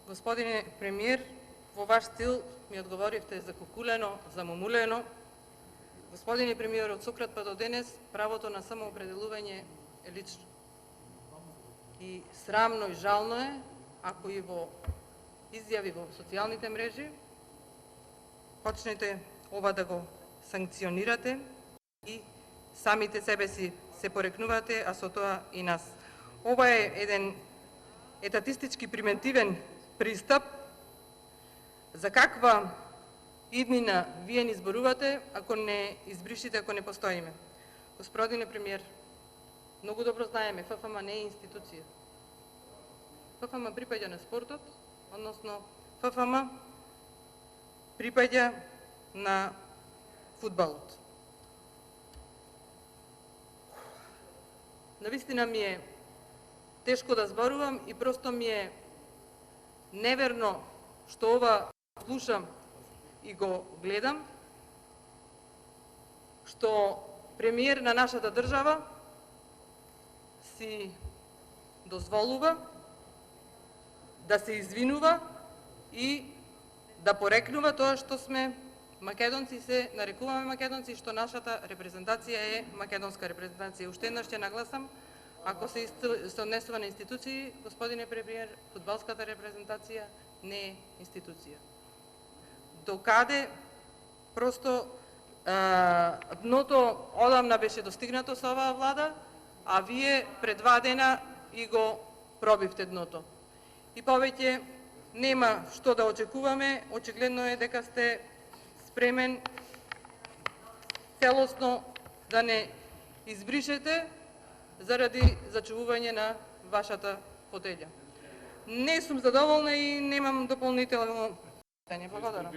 Господине премиер, во ваш стил ми одговоривте за кукулено, за мумулено. Господине премиер, од Сократ па до денес правото на самоопределување е лично. И срамно и жално е ако и во изјави во социјалните мрежи почнете ова да го санкционирате и самите себе си се порекнувате, а со тоа и нас. Ова е еден етатистички примитивен пристап. За каква иднина вие ни зборувате ако не избришите, ако не постоиме? Господине премиер, многу добро знаеме, ФФМ не е институција. ФФМ припаѓа на спортот, односно ФФМ припаѓа на фудбалот. Навистина ми е тешко да зборувам и просто ми е неверно што ова слушам и го гледам, што премиер на нашата држава си дозволува да се извинува и да порекнува тоа што сме македонци, се нарекуваме македонци, што нашата репрезентација е македонска репрезентација. Уште еднаш ќе нагласам, ако се однесува на институции, господине премиер, фудбалската репрезентација не е институција. Докаде просто дното одамна беше достигнато со оваа влада, а вие пред 2 дена и го пробивте дното. И повеќе нема што да очекуваме, очигледно е дека сте спремен целосно да не избришете заради зачувување на вашата фотелја. Не сум задоволна и немам дополнително питање. Благодарам.